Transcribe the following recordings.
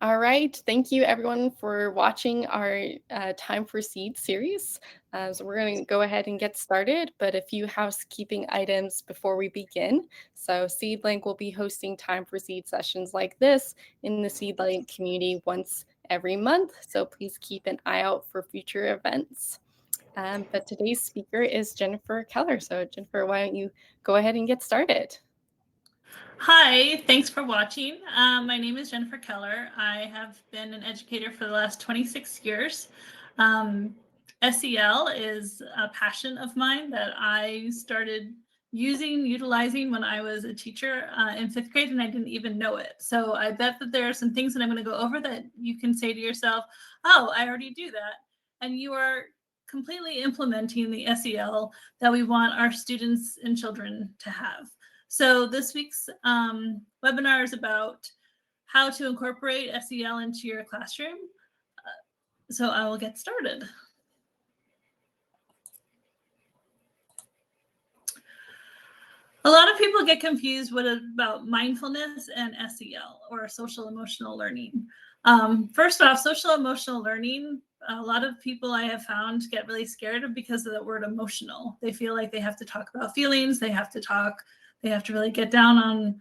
All right. Thank you, everyone, for watching our Time for Seed series. So we're going to go ahead and get started, but a few housekeeping items before we begin. So SEADLink will be hosting Time for Seed sessions like this in the SEADLink community once every month. So please keep an eye out for future events. But today's speaker is Jennifer Keller. So Jennifer, why don't you go ahead and get started? Hi, thanks for watching. My name is Jennifer Keller. I have been an educator for the last 26 years. SEL is a passion of mine that I started utilizing when I was a teacher in 5th grade, and I didn't even know it. So I bet that there are some things that I'm going to go over that you can say to yourself, oh, I already do that. And you are completely implementing the SEL that we want our students and children to have. So this week's webinar is about how to incorporate SEL into your classroom. So I will get started. A lot of people get confused about mindfulness and SEL, or social emotional learning. First off, social emotional learning, a lot of people I have found get really scared because of the word emotional. They feel like they have to talk about feelings, they have to really get down on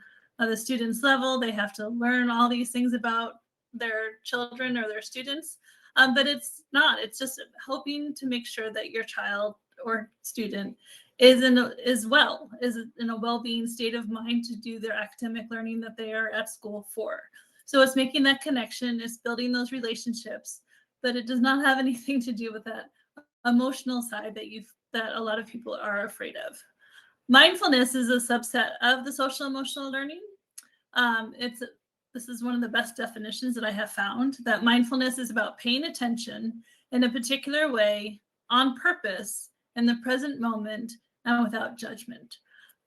the student's level, they have to learn all these things about their children or their students. But it's not. It's just helping to make sure that your child or student is in a well-being state of mind to do their academic learning that they are at school for. So it's making that connection, it's building those relationships, but it does not have anything to do with that emotional side that a lot of people are afraid of. Mindfulness is a subset of the social emotional learning. This is one of the best definitions that I have found, that mindfulness is about paying attention in a particular way on purpose in the present moment and without judgment.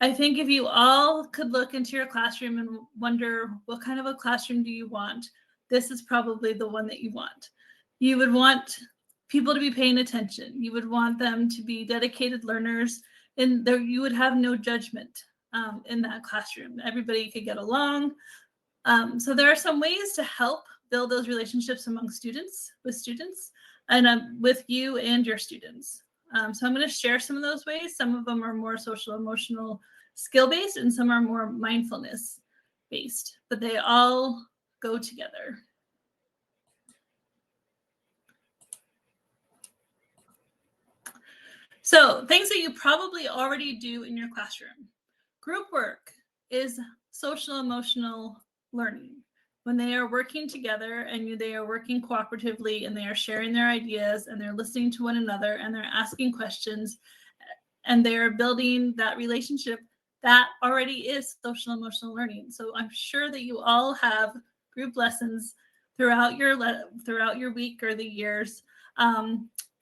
I think if you all could look into your classroom and wonder what kind of a classroom do you want, this is probably the one that you want. You would want people to be paying attention. You would want them to be dedicated learners, and you would have no judgment in that classroom. Everybody could get along. So there are some ways to help build those relationships among students, and with you and your students. So I'm going to share some of those ways. Some of them are more social emotional skill based, and some are more mindfulness based, but they all go together. So things that you probably already do in your classroom. Group work is social emotional learning. When they are working together and they are working cooperatively and they are sharing their ideas and they're listening to one another and they're asking questions and they're building that relationship, that already is social emotional learning. So I'm sure that you all have group lessons throughout your week or the years.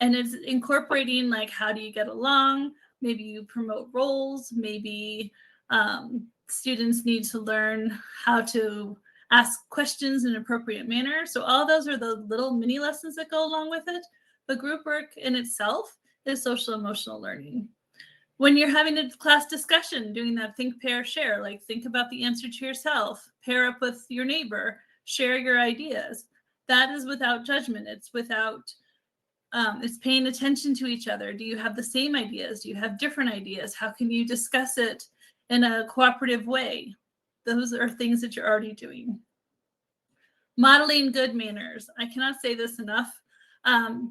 And it's incorporating, like, how do you get along? Maybe you promote roles. Maybe students need to learn how to ask questions in an appropriate manner. So all those are the little mini lessons that go along with it. But group work in itself is social emotional learning. When you're having a class discussion, doing that think, pair, share, like think about the answer to yourself, pair up with your neighbor, share your ideas. That is without judgment. It's paying attention to each other. Do you have the same ideas? Do you have different ideas? How can you discuss it in a cooperative way? Those are things that you're already doing. Modeling good manners. I cannot say this enough.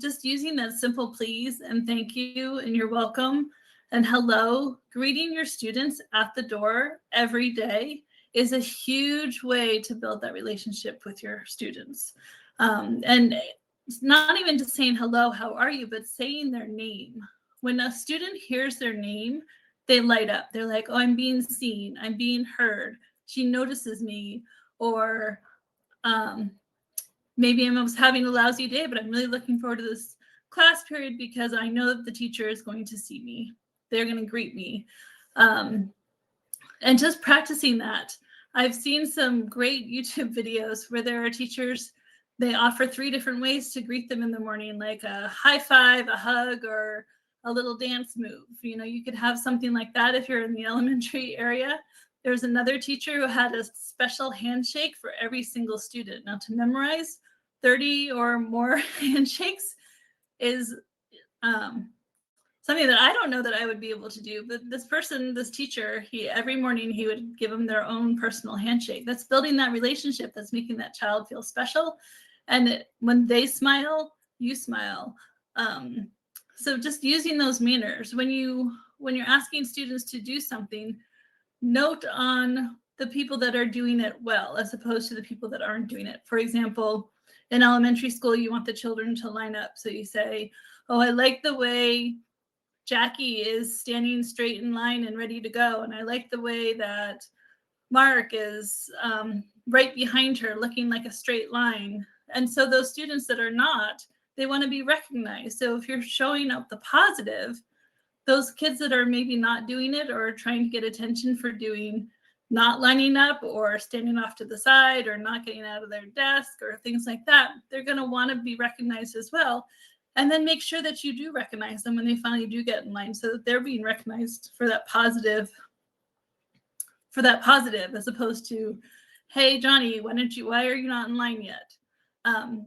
Just using that simple please and thank you and you're welcome and hello, greeting your students at the door every day is a huge way to build that relationship with your students. And it's not even just saying hello, how are you, but saying their name. When a student hears their name, they light up. They're like, oh, I'm being seen, I'm being heard, she notices me, or maybe I'm having a lousy day, but I'm really looking forward to this class period because I know that the teacher is going to see me. They're going to greet me. And just practicing that. I've seen some great YouTube videos where there are teachers, they offer 3 different ways to greet them in the morning, like a high five, a hug, or a little dance move. You know, you could have something like that if you're in the elementary area, There was another teacher who had a special handshake for every single student. Now, to memorize 30 or more handshakes is something that I don't know that I would be able to do. But this teacher, every morning he would give them their own personal handshake. That's building that relationship. That's making that child feel special. And when they smile, you smile. So just using those manners when you're asking students to do something, note on the people that are doing it well as opposed to the people that aren't doing it. For example, in elementary school, you want the children to line up. So you say, oh, I like the way Jackie is standing straight in line and ready to go. And I like the way that Mark is right behind her looking like a straight line. And so those students that are not, they want to be recognized. So if you're showing up the positive, those kids that are maybe not doing it or trying to get attention for not lining up or standing off to the side or not getting out of their desk or things like that, they're going to want to be recognized as well. And then make sure that you do recognize them when they finally do get in line so that they're being recognized for that positive, as opposed to, hey, Johnny, why are you not in line yet?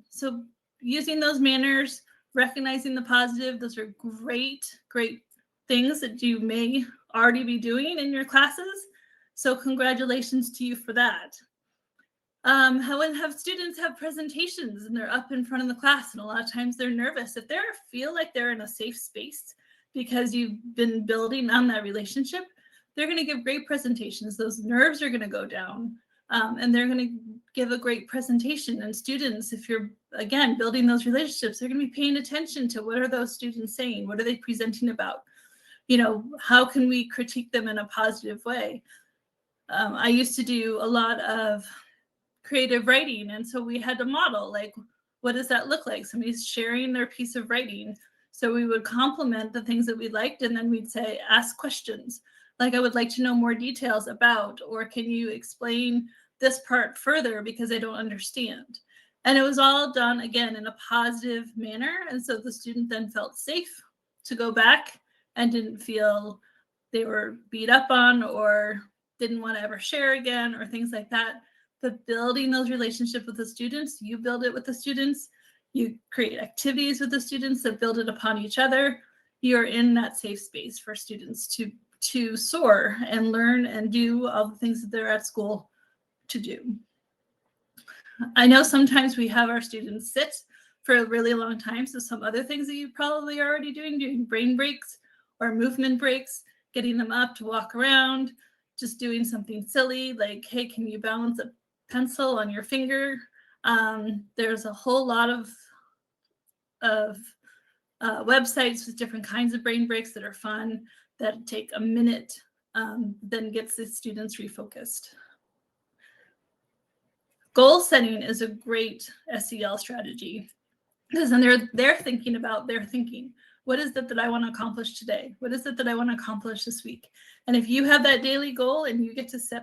So using those manners, recognizing the positive, those are great things that you may already be doing in your classes. So congratulations to you for that. Have students have presentations and they're up in front of the class, and a lot of times they're nervous. If they feel like they're in a safe space because you've been building on that relationship, they're going to give great presentations. Those nerves are going to go down, and they're going to give a great presentation. And students, if you're, again, building those relationships, they're going to be paying attention to what are those students saying? What are they presenting about? How can we critique them in a positive way? I used to do a lot of creative writing, and so we had to model, like, what does that look like? Somebody's sharing their piece of writing. So we would compliment the things that we liked, and then we'd say, ask questions. Like, I would like to know more details about, or can you explain this part further because I don't understand? And it was all done, again, in a positive manner. And so the student then felt safe to go back and didn't feel they were beat up on or didn't want to ever share again or things like that. But building those relationships with the students, you build it with the students, you create activities with the students that build it upon each other. You're in that safe space for students to soar and learn and do all the things that they're at school to do. I know sometimes we have our students sit for a really long time. So some other things that you probably are already doing brain breaks or movement breaks, getting them up to walk around, just doing something silly like, hey, can you balance a pencil on your finger? There's a whole lot of websites with different kinds of brain breaks that are fun, that take a minute, then gets the students refocused. Goal setting is a great SEL strategy, because then they're thinking about their thinking. What is it that I want to accomplish today? What is it that I want to accomplish this week? And if you have that daily goal and you get to say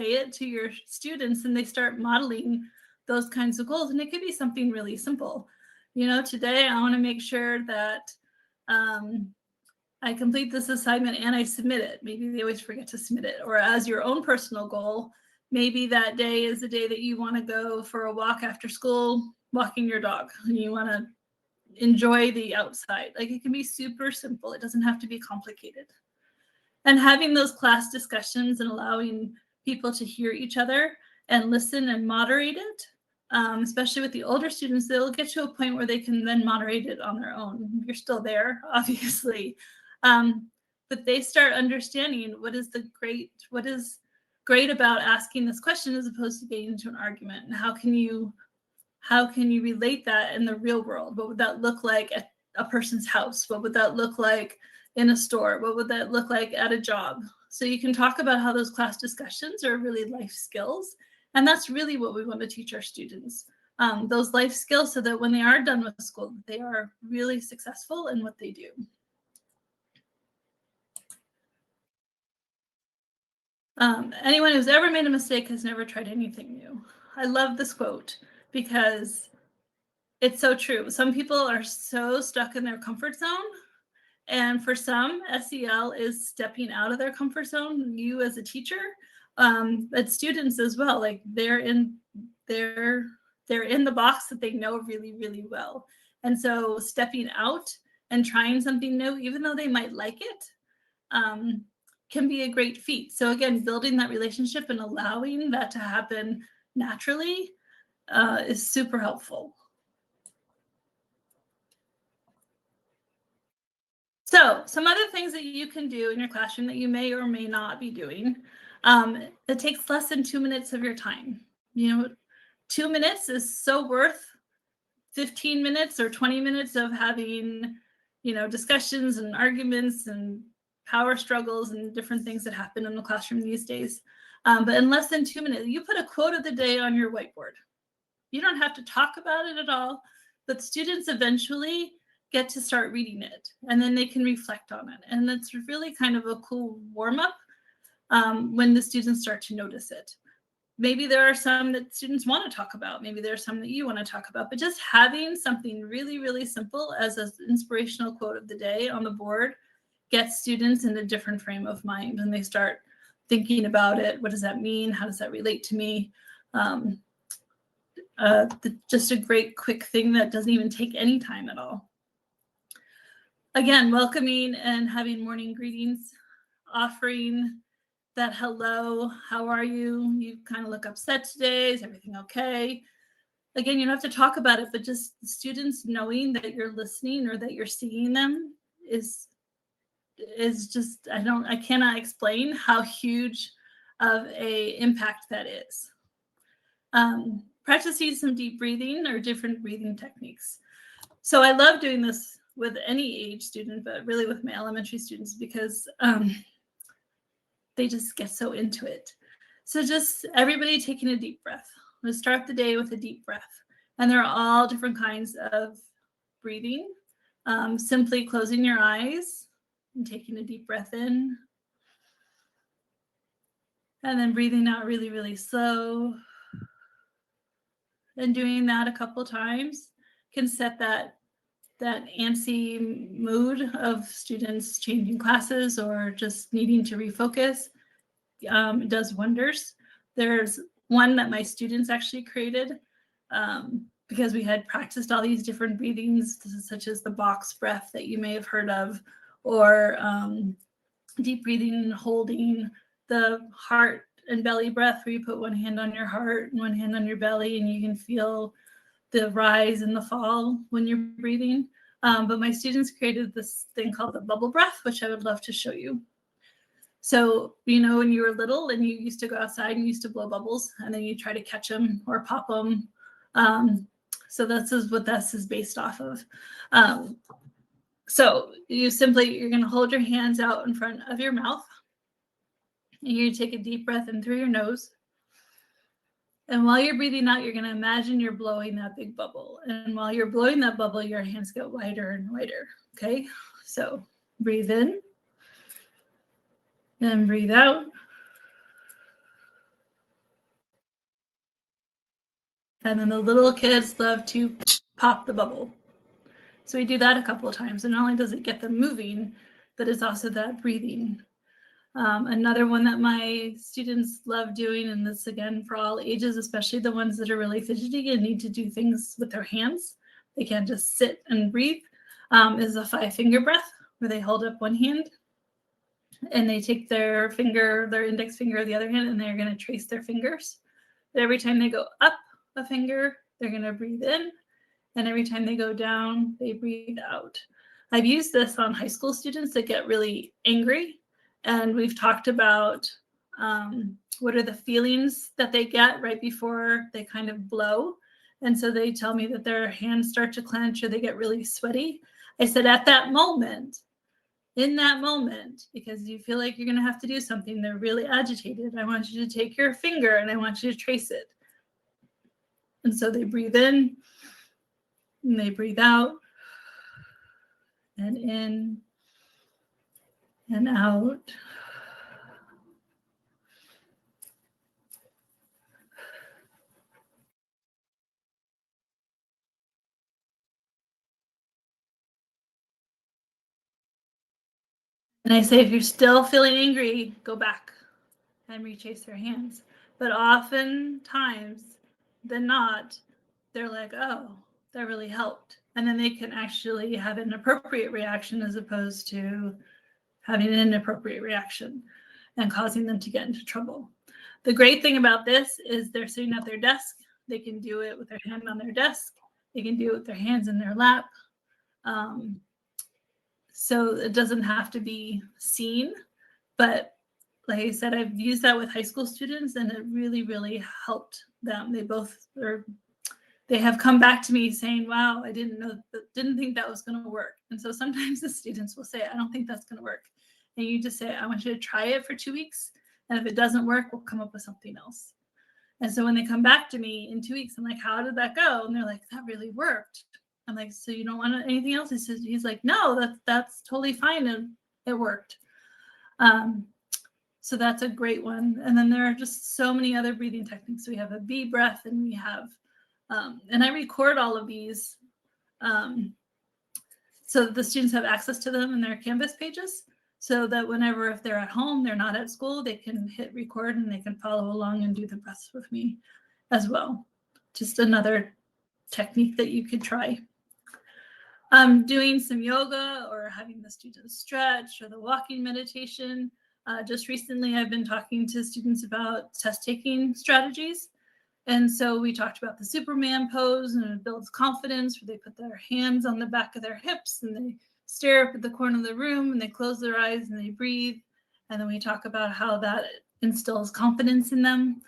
it to your students and they start modeling those kinds of goals, and it could be something really simple. Today I want to make sure that I complete this assignment and I submit it. Maybe they always forget to submit it. Or as your own personal goal, maybe that day is the day that you want to go for a walk after school, walking your dog, and you want to enjoy the outside. Like, it can be super simple. It doesn't have to be complicated. And having those class discussions and allowing people to hear each other and listen and moderate it, especially with the older students, they'll get to a point where they can then moderate it on their own. You're still there, obviously. But they start understanding what is great about asking this question as opposed to getting into an argument. And how can you relate that in the real world? What would that look like at a person's house? What would that look like in a store? What would that look like at a job? So you can talk about how those class discussions are really life skills. And that's really what we want to teach our students, those life skills, so that when they are done with school, they are really successful in what they do. Anyone who's ever made a mistake has never tried anything new. I love this quote because it's so true. Some people are so stuck in their comfort zone And for some, SEL is stepping out of their comfort zone. You as a teacher, but students as well. Like they're in the box that they know really, really well. And so stepping out and trying something new, even though they might like it, can be a great feat. So again, building that relationship and allowing that to happen naturally is super helpful. So some other things that you can do in your classroom that you may or may not be doing. It takes less than 2 minutes of your time. 2 minutes is so worth 15 minutes or 20 minutes of having, discussions and arguments and power struggles and different things that happen in the classroom these days. But in less than 2 minutes, you put a quote of the day on your whiteboard. You don't have to talk about it at all, but students eventually get to start reading it and then they can reflect on it. And that's really kind of a cool warm up when the students start to notice it. Maybe there are some that students want to talk about. Maybe there are some that you want to talk about, but just having something really, really simple as an inspirational quote of the day on the board gets students in a different frame of mind and they start thinking about it. What does that mean? How does that relate to me? Just a great quick thing that doesn't even take any time at all. Again, welcoming and having morning greetings, offering that hello, how are you? You kind of look upset today. Is everything okay? Again, you don't have to talk about it, but just the students knowing that you're listening or that you're seeing them is just, I cannot explain how huge of a impact that is. Practicing some deep breathing or different breathing techniques. So I love doing this with any age student, but really with my elementary students because they just get so into it. So just everybody taking a deep breath. Let's start the day with a deep breath. And there are all different kinds of breathing. Simply closing your eyes and taking a deep breath in. And then breathing out really, really slow. And doing that a couple times can set that antsy mood of students changing classes or just needing to refocus. It does wonders. There's one that my students actually created because we had practiced all these different breathings, such as the box breath that you may have heard of, or deep breathing, holding, the heart and belly breath where you put one hand on your heart and one hand on your belly and you can feel the rise and the fall when you're breathing. But my students created this thing called the bubble breath, which I would love to show you. So, when you were little and you used to go outside and you used to blow bubbles and then you try to catch them or pop them. So this is what this is based off of. So you're going to hold your hands out in front of your mouth. And you're going to take a deep breath in through your nose. And while you're breathing out, you're going to imagine you're blowing that big bubble. And while you're blowing that bubble, your hands get wider and wider. Okay, so breathe in. Then breathe out. And then the little kids love to pop the bubble. So we do that a couple of times. And not only does it get them moving, but it's also that breathing. Another one that my students love doing, and this again for all ages, especially the ones that are really fidgety and need to do things with their hands. They can't just sit and breathe, is a 5-finger breath where they hold up one hand and they take their index finger of the other hand, and they're going to trace their fingers. But every time they go up a finger, they're going to breathe in. And every time they go down, they breathe out. I've used this on high school students that get really angry. And we've talked about what are the feelings that they get right before they kind of blow. And so they tell me that their hands start to clench or they get really sweaty. I said, at that moment, in that moment, because you feel like you're going to have to do something, they're really agitated. I want you to take your finger and I want you to trace it. And so they breathe in and they breathe out and in and out. And I say, if you're still feeling angry, go back and retrace their hands. But oftentimes than not, they're like, oh, that really helped. And then they can actually have an appropriate reaction as opposed to having an inappropriate reaction and causing them to get into trouble. The great thing about this is they're sitting at their desk. They can do it with their hand on their desk. They can do it with their hands in their lap. So it doesn't have to be seen. But like I said, I've used that with high school students, and it really, really helped them. They have come back to me saying, wow, I didn't think that was going to work. And so sometimes the students will say, I don't think that's going to work. And you just say, I want you to try it for 2 weeks. And if it doesn't work, we'll come up with something else. And so when they come back to me in 2 weeks, I'm like, how did that go? And they're like, that really worked. I'm like, so you don't want anything else? He's like, no, that's totally fine. And it worked. So that's a great one. And then there are just so many other breathing techniques. We have a bee breath, and we have, and I record all of these so that the students have access to them in their Canvas pages, so that whenever, if they're at home, they're not at school, they can hit record and they can follow along and do the breaths with me as well. Just another technique that you could try. Doing some yoga or having the students stretch, or the walking meditation. Just recently, I've been talking to students about test-taking strategies. And so we talked about the Superman pose, and it builds confidence, where they put their hands on the back of their hips and they stare up at the corner of the room and they close their eyes and they breathe. And then we talk about how that instills confidence in them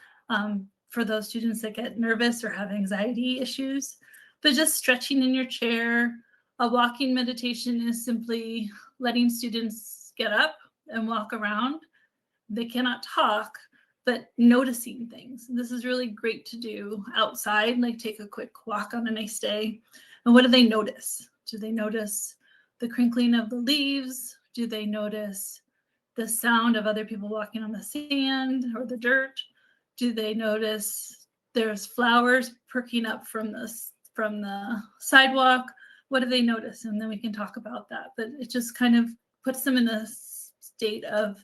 for those students that get nervous or have anxiety issues. But just stretching in your chair. A walking meditation is simply letting students get up and walk around. They cannot talk, but noticing things. This is really great to do outside, like take a quick walk on a nice day. And what do they notice? Do they notice the crinkling of the leaves? Do they notice the sound of other people walking on the sand or the dirt? Do they notice there's flowers perking up from the sidewalk? What do they notice? And then we can talk about that. But it just kind of puts them in a state of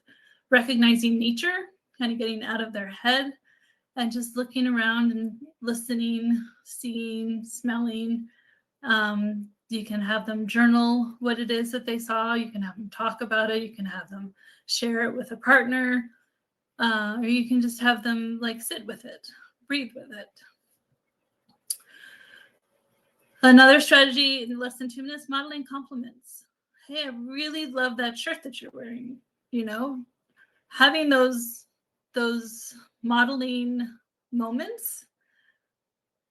recognizing nature, kind of getting out of their head and just looking around and listening, seeing, smelling. You can have them journal what it is that they saw. You can have them talk about it. You can have them share it with a partner, or you can just have them like sit with it, breathe with it. Another strategy in less than 2 minutes, modeling compliments. Hey, I really love that shirt that you're wearing. You know, having those modeling moments,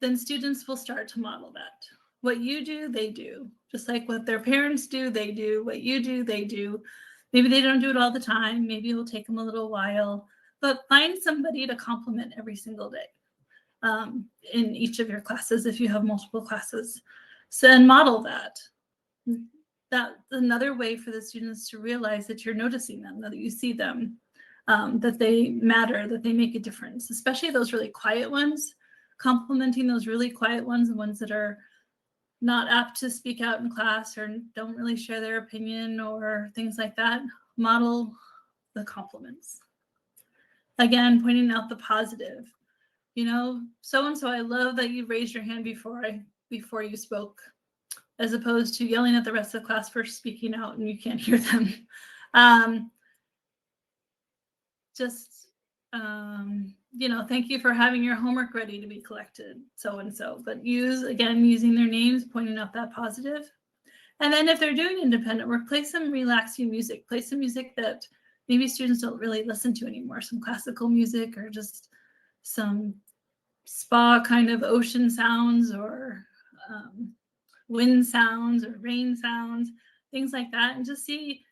then students will start to model that. What you do, they do. Just like what their parents do, they do. What you do, they do. Maybe they don't do it all the time. Maybe it will take them a little while. But find somebody to compliment every single day in each of your classes if you have multiple classes. So, and model that. That's another way for the students to realize that you're noticing them, that you see them, that they matter, that they make a difference, especially those really quiet ones. Complimenting those really quiet ones, the ones that are not apt to speak out in class or don't really share their opinion or things like that. Model the compliments. Again, pointing out the positive. You know, so-and-so, I love that you raised your hand before you spoke, as opposed to yelling at the rest of the class for speaking out and you can't hear them. You know, thank you for having your homework ready to be collected, so-and-so. But using their names, pointing out that positive. And then if they're doing independent work, play some relaxing music. Play some music that maybe students don't really listen to anymore. Some classical music, or just some spa kind of ocean sounds, or wind sounds, or rain sounds, things like that. And just see,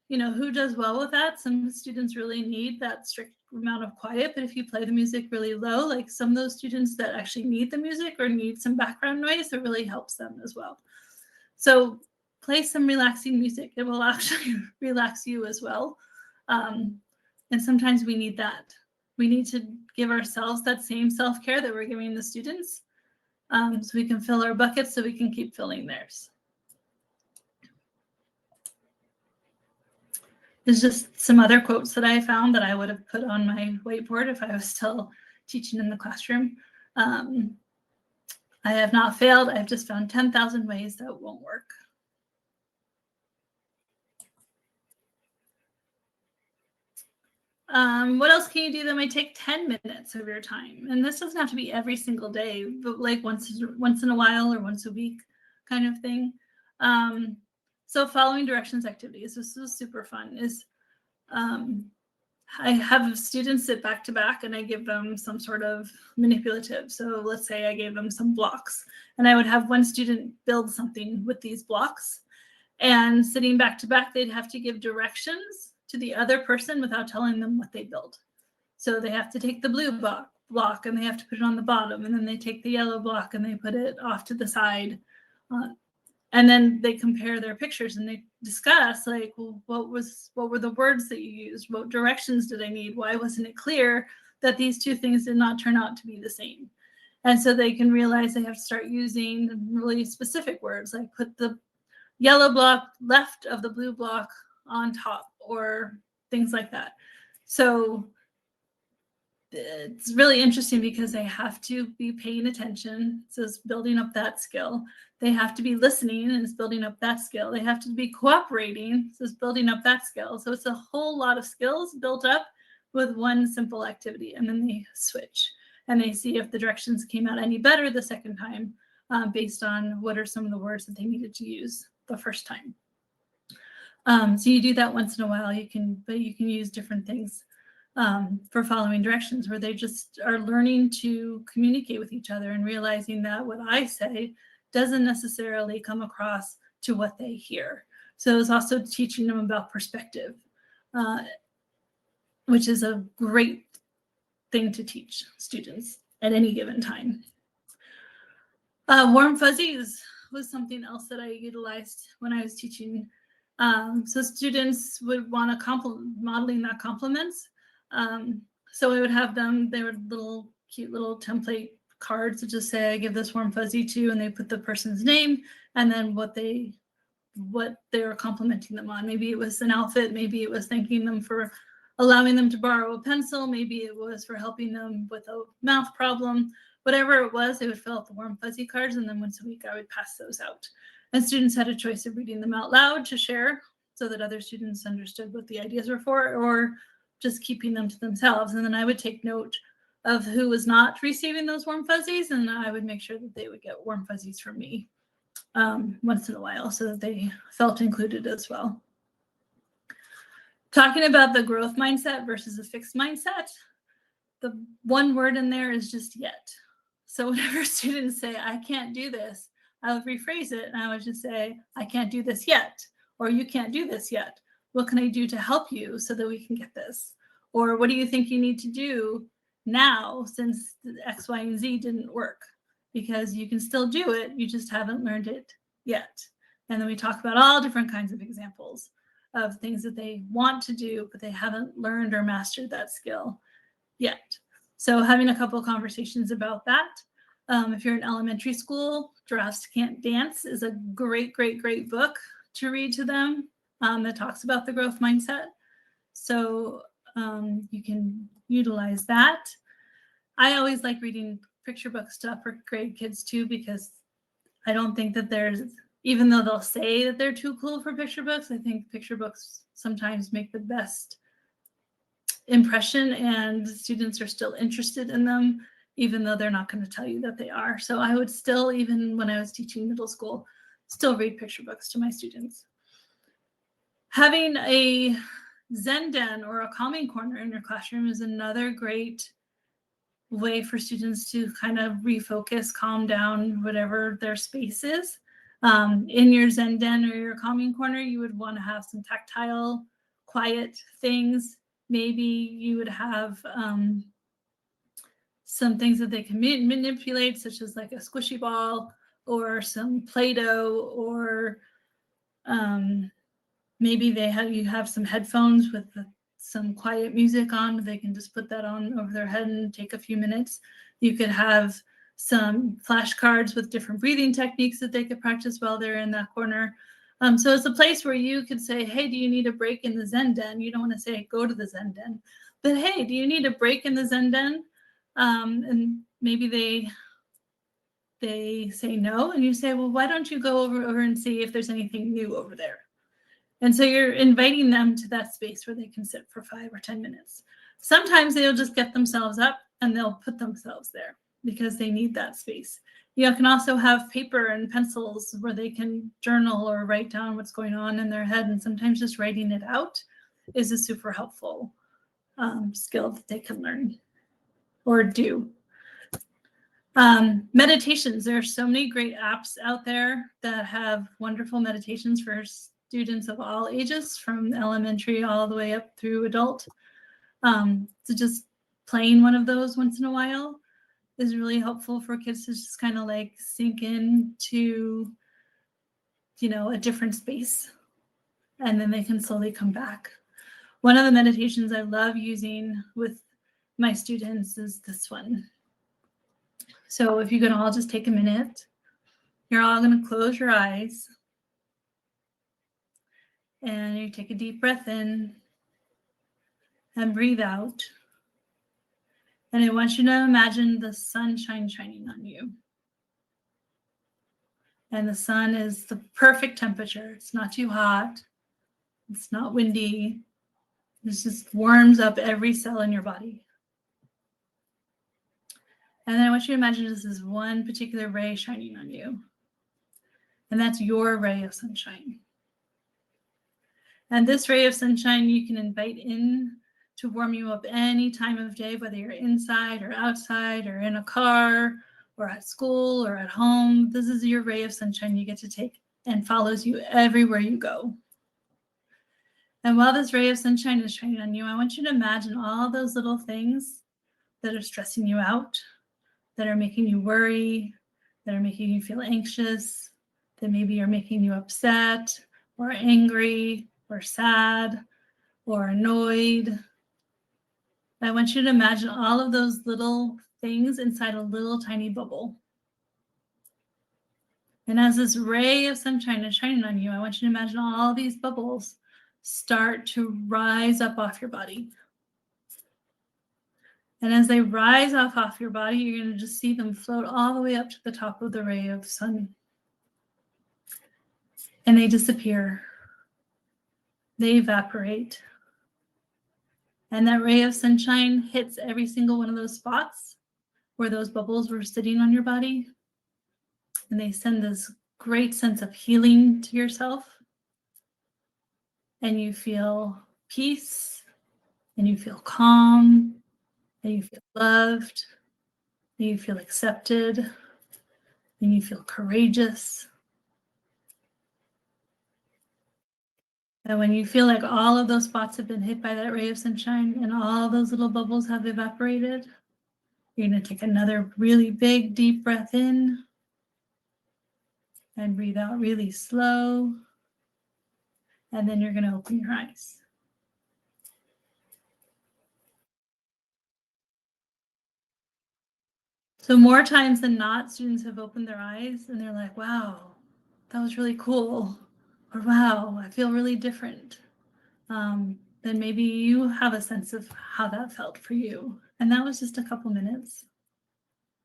you know, who does well with that. Some students really need that strict amount of quiet, but if you play the music really low, like some of those students that actually need the music or need some background noise, it really helps them as well. So play some relaxing music. It will actually relax you as well. And sometimes we need that. We need to give ourselves that same self-care that we're giving the students, so we can fill our buckets, so we can keep filling theirs. there's just some other quotes that I found that I would have put on my whiteboard if I was still teaching in the classroom. I have not failed. I've just found 10,000 ways that won't work. What else can you do that might take 10 minutes of your time? And this doesn't have to be every single day, but like once in a while or once a week kind of thing. So following directions activities, this is super fun, is I have students sit back to back and I give them some sort of manipulative. So let's say I gave them some blocks and I would have one student build something with these blocks, and sitting back to back, they'd have to give directions to the other person without telling them what they built. So they have to take the blue block and they have to put it on the bottom, and then they take the yellow block and they put it off to the side. And then they compare their pictures and they discuss, like, well, what were the words that you used? What directions did I need? Why wasn't it clear that these two things did not turn out to be the same? And so they can realize they have to start using really specific words, like put the yellow block left of the blue block on top, or things like that. So it's really interesting because they have to be paying attention. So it's building up that skill. They have to be listening, and it's building up that skill. They have to be cooperating. So it's building up that skill. So it's a whole lot of skills built up with one simple activity. And then they switch and they see if the directions came out any better the second time, based on what are some of the words that they needed to use the first time. So you do that once in a while. But you can use different things for following directions, where they just are learning to communicate with each other and realizing that what I say doesn't necessarily come across to what they hear. So it's also teaching them about perspective, which is a great thing to teach students at any given time. Warm fuzzies was something else that I utilized when I was teaching. So students would want to modeling that compliments. So I would have them, they were cute little template cards to just say, I give this warm fuzzy to, and they put the person's name and then what they were complimenting them on. Maybe it was an outfit, maybe it was thanking them for allowing them to borrow a pencil, maybe it was for helping them with a math problem. Whatever it was, they would fill out the warm fuzzy cards, and then once a week I would pass those out. And students had a choice of reading them out loud to share so that other students understood what the ideas were for, or just keeping them to themselves. And then I would take note of who was not receiving those warm fuzzies, and I would make sure that they would get warm fuzzies from me once in a while so that they felt included as well. Talking about the growth mindset versus a fixed mindset, the one word in there is just yet. So whenever students say, I can't do this, I would rephrase it and I would just say, I can't do this yet, or you can't do this yet. What can I do to help you so that we can get this? Or what do you think you need to do now since X, Y, and Z didn't work? Because you can still do it, you just haven't learned it yet. And then we talk about all different kinds of examples of things that they want to do, but they haven't learned or mastered that skill yet. So having a couple of conversations about that. If you're in elementary school, Giraffes Can't Dance is a great, great, great book to read to them that talks about the growth mindset. So you can utilize that. I always like reading picture book stuff for grade kids too, because I don't think that even though they'll say that they're too cool for picture books, I think picture books sometimes make the best impression, and students are still interested in them, even though they're not going to tell you that they are. So I would still, even when I was teaching middle school, still read picture books to my students. Having a Zen den or a calming corner in your classroom is another great way for students to kind of refocus, calm down, whatever their space is. In your Zen den or your calming corner, you would want to have some tactile, quiet things. Maybe you would have some things that they can manipulate, such as like a squishy ball or some Play-Doh, or maybe you have some headphones with some quiet music on. They can just put that on over their head and take a few minutes. You could have some flashcards with different breathing techniques that they could practice while they're in that corner. So it's a place where you could say, hey, do you need a break in the Zen den? You don't want to say, go to the Zen den. But hey, do you need a break in the Zen den? And maybe they say no. And you say, well, why don't you go over and see if there's anything new over there? And so you're inviting them to that space where they can sit for 5 or 10 minutes. Sometimes they'll just get themselves up and they'll put themselves there because they need that space. You can also have paper and pencils where they can journal or write down what's going on in their head. And sometimes just writing it out is a super helpful skill that they can learn or do. Meditations. There are so many great apps out there that have wonderful meditations for students of all ages, from elementary all the way up through adult. So just playing one of those once in a while is really helpful for kids to just kind of like sink into, a different space, and then they can slowly come back. One of the meditations I love using with my students is this one. So if you can all just take a minute, you're all going to close your eyes and you take a deep breath in and breathe out. And I want you to imagine the sunshine shining on you. And the sun is the perfect temperature. It's not too hot. It's not windy. It just warms up every cell in your body. And then I want you to imagine this is one particular ray shining on you. And that's your ray of sunshine. And this ray of sunshine you can invite in to warm you up any time of day, whether you're inside or outside or in a car or at school or at home. This is your ray of sunshine you get to take and follows you everywhere you go. And while this ray of sunshine is shining on you, I want you to imagine all those little things that are stressing you out, that are making you worry, that are making you feel anxious, that maybe are making you upset or angry or sad or annoyed. I want you to imagine all of those little things inside a little tiny bubble. And as this ray of sunshine is shining on you, I want you to imagine all these bubbles start to rise up off your body. And as they rise off your body, you're going to just see them float all the way up to the top of the ray of sun. And they disappear. They evaporate. And that ray of sunshine hits every single one of those spots where those bubbles were sitting on your body. And they send this great sense of healing to yourself. And you feel peace, and you feel calm, and you feel loved, and you feel accepted, and you feel courageous. And when you feel like all of those spots have been hit by that ray of sunshine and all those little bubbles have evaporated, you're going to take another really big, deep breath in and breathe out really slow. And then you're going to open your eyes. So more times than not, students have opened their eyes and they're like, wow, that was really cool. Or wow, I feel really different. Then maybe you have a sense of how that felt for you. And that was just a couple minutes.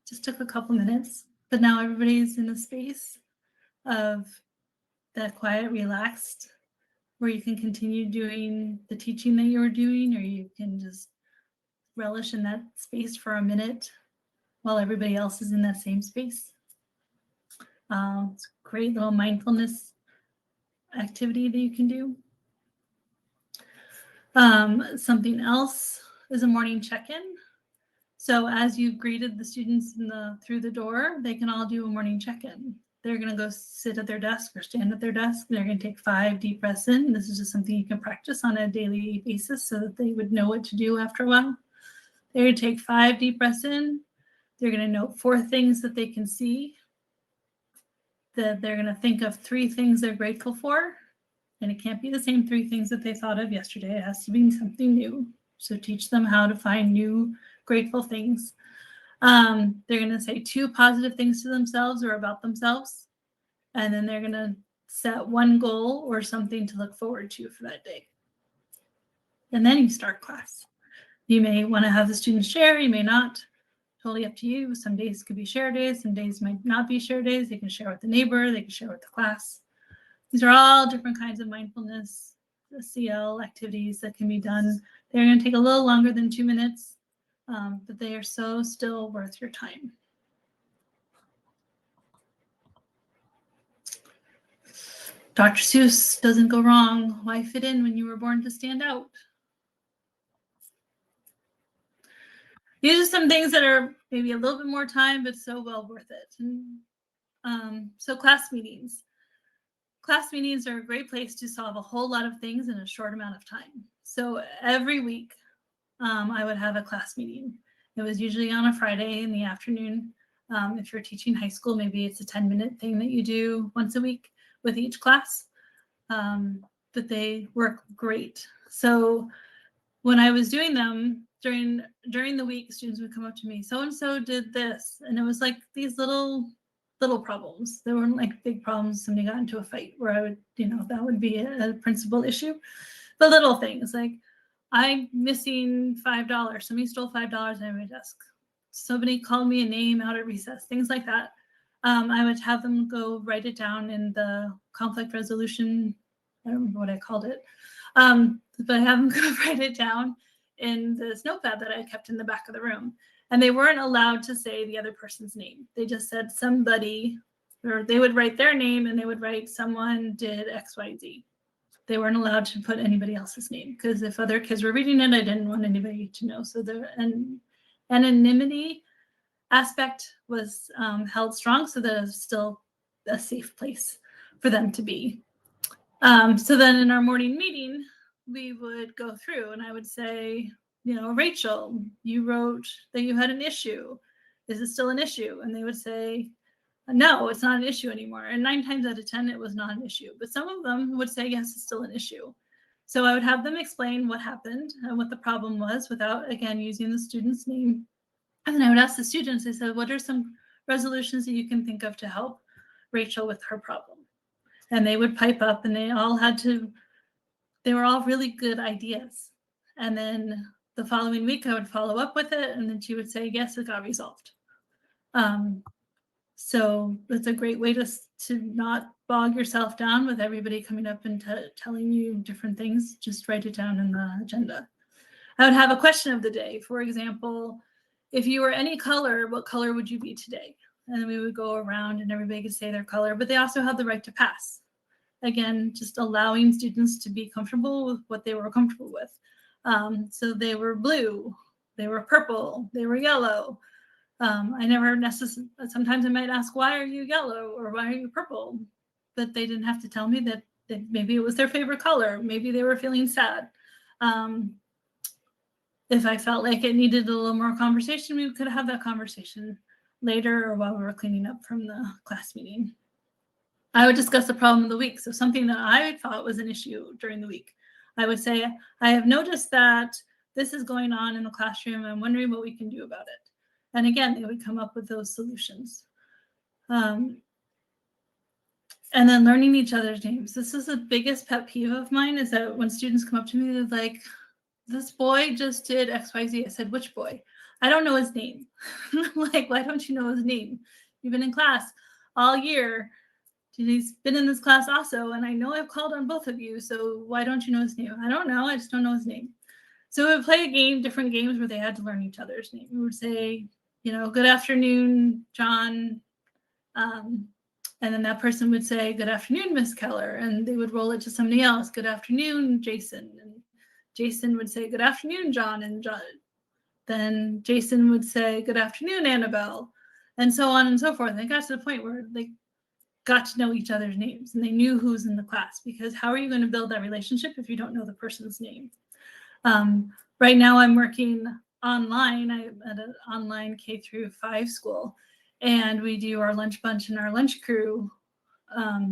Just took a couple minutes. But now everybody's in a space of that quiet, relaxed, where you can continue doing the teaching that you were doing, or you can just relish in that space for a minute while everybody else is in that same space. It's a great little mindfulness activity that you can do. Something else is a morning check-in. So as you've greeted the students through the door, they can all do a morning check-in. They're going to go sit at their desk or stand at their desk. They're going to take 5 deep breaths in. This is just something you can practice on a daily basis so that they would know what to do after a while. They're going to take 5 deep breaths in. They're going to note 4 things that they can see. That they're going to think of 3 things they're grateful for. And it can't be the same 3 things that they thought of yesterday. It has to be something new. So teach them how to find new grateful things. They're going to say 2 positive things to themselves or about themselves. And then they're going to set one goal or something to look forward to for that day. And then you start class. You may want to have the students share, you may not. Totally up to you. Some days could be share days, some days might not be share days. They can share with the neighbor, they can share with the class. These are all different kinds of mindfulness, CL activities that can be done. They're going to take a little longer than 2 minutes, but they are so still worth your time. Dr. Seuss, doesn't go wrong. Why fit in when you were born to stand out? These are some things that are maybe a little bit more time, but so well worth it. And so class meetings. Class meetings are a great place to solve a whole lot of things in a short amount of time. So every week, I would have a class meeting. It was usually on a Friday in the afternoon. If you're teaching high school, maybe it's a 10-minute thing that you do once a week with each class. But they work great. So when I was doing them during the week, students would come up to me, so-and-so did this. And it was like these little problems. They weren't like big problems. Somebody got into a fight where I would, that would be a principal issue. The little things like I'm missing $5. Somebody stole $5 out of my desk. Somebody called me a name out at recess, things like that. I would have them go write it down in the conflict resolution. I don't remember what I called it. But I have them go write it down in this notepad that I kept in the back of the room. And they weren't allowed to say the other person's name. They just said somebody, or they would write their name and they would write someone did X, Y, Z. They weren't allowed to put anybody else's name because if other kids were reading it, I didn't want anybody to know. So the anonymity aspect was held strong so that it was still a safe place for them to be. So then in our morning meeting, we would go through and I would say, Rachel, you wrote that you had an issue. Is it still an issue? And they would say, no, it's not an issue anymore. And 9 times out of 10, it was not an issue. But some of them would say, yes, it's still an issue. So I would have them explain what happened and what the problem was without, again, using the student's name. And then I would ask the students, I said, what are some resolutions that you can think of to help Rachel with her problem? And they would pipe up and they were all really good ideas. And then the following week, I would follow up with it. And then she would say, yes, it got resolved. So it's a great way to not bog yourself down with everybody coming up and telling you different things. Just write it down in the agenda. I would have a question of the day. For example, if you were any color, what color would you be today? And then we would go around and everybody could say their color, but they also have the right to pass. Again, just allowing students to be comfortable with what they were comfortable with. So they were blue, they were purple, they were yellow. I never necessarily, sometimes I might ask, why are you yellow or why are you purple? But they didn't have to tell me that maybe it was their favorite color. Maybe they were feeling sad. If I felt like it needed a little more conversation, we could have that conversation later or while we were cleaning up from the class meeting. I would discuss the problem of the week. So something that I thought was an issue during the week. I would say, I have noticed that this is going on in the classroom. I'm wondering what we can do about it. And again, they would come up with those solutions. And then learning each other's names. This is the biggest pet peeve of mine is that when students come up to me, they're like, this boy just did XYZ. I said, which boy? I don't know his name. Like, why don't you know his name? You've been in class all year. He's been in this class also, and I know I've called on both of you, so why don't you know his name? I don't know. I just don't know his name. So we would play a game, different games where they had to learn each other's name. We would say, good afternoon, John. And then that person would say, good afternoon, Miss Keller. And they would roll it to somebody else. Good afternoon, Jason. And Jason would say, good afternoon, John. And then Jason would say, good afternoon, Annabelle. And so on and so forth. And it got to the point where they got to know each other's names and they knew who's in the class, because how are you going to build that relationship if you don't know the person's name? Right now I'm working online. I'm at an online K-5 school, and we do our lunch bunch and our lunch crew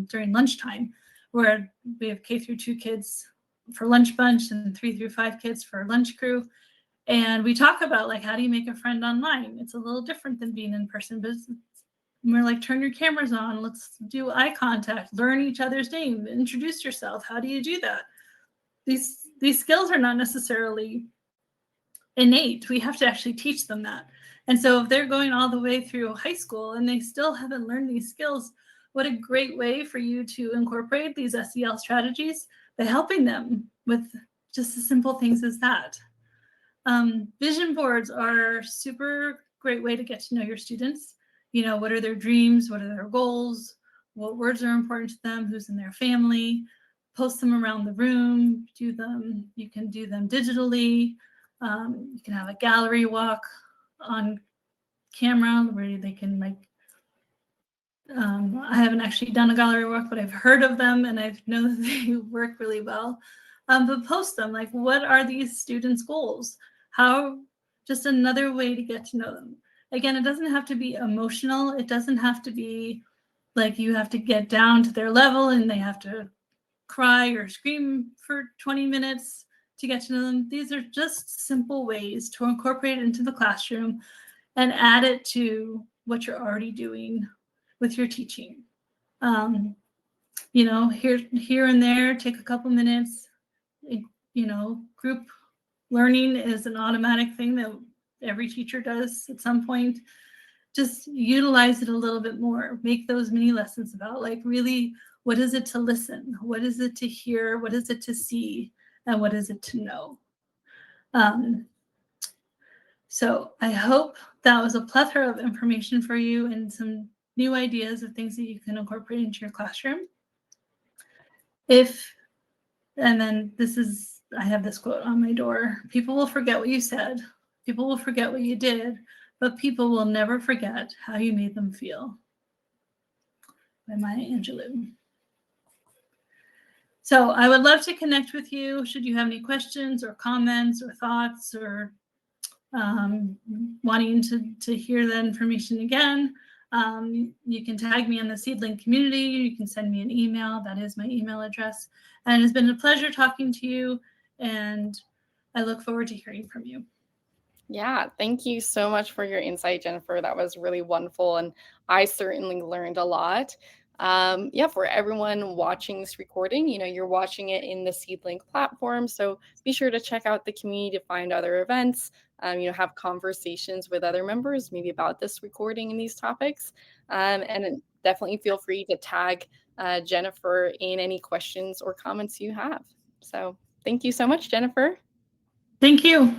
during lunchtime, where we have K-2 kids for lunch bunch and 3-5 kids for lunch crew. And we talk about, like, how do you make a friend online? It's a little different than being in person, but And we're like, turn your cameras on, let's do eye contact, learn each other's name, introduce yourself. How do you do that? These skills are not necessarily innate. We have to actually teach them that. And so if they're going all the way through high school and they still haven't learned these skills, what a great way for you to incorporate these SEL strategies by helping them with just as simple things as that. Vision boards are super great way to get to know your students. You know, what are their dreams? What are their goals? What words are important to them? Who's in their family? Post them around the room. You can do them digitally. You can have a gallery walk on camera where they can I haven't actually done a gallery walk, but I've heard of them and I know that they work really well. But post them, like, what are these students' goals? How, just another way to get to know them. Again, it doesn't have to be emotional. It doesn't have to be like you have to get down to their level and they have to cry or scream for 20 minutes to get to know them. These are just simple ways to incorporate it into the classroom and add it to what you're already doing with your teaching. You know, here and there, take a couple minutes. You know, group learning is an automatic thing that every teacher does at some point. Just utilize it a little bit more. Make those mini lessons about, like, really, what is it to listen? What is it to hear? What is it to see? And what is it to know? So I hope that was a plethora of information for you and some new ideas of things that you can incorporate into your classroom. And then I have this quote on my door: people will forget what you said, people will forget what you did, but people will never forget how you made them feel. By Maya Angelou. So I would love to connect with you should you have any questions or comments or thoughts, or wanting to hear that information again. You can tag me on the SEADLink community. You can send me an email. That is my email address. And it's been a pleasure talking to you, and I look forward to hearing from you. Yeah, thank you so much for your insight, Jennifer. That was really wonderful, and I certainly learned a lot. Yeah, for everyone watching this recording, you're watching it in the SeedLink platform, so be sure to check out the community to find other events. Have conversations with other members, maybe about this recording and these topics, and definitely feel free to tag Jennifer in any questions or comments you have. So, thank you so much, Jennifer. Thank you.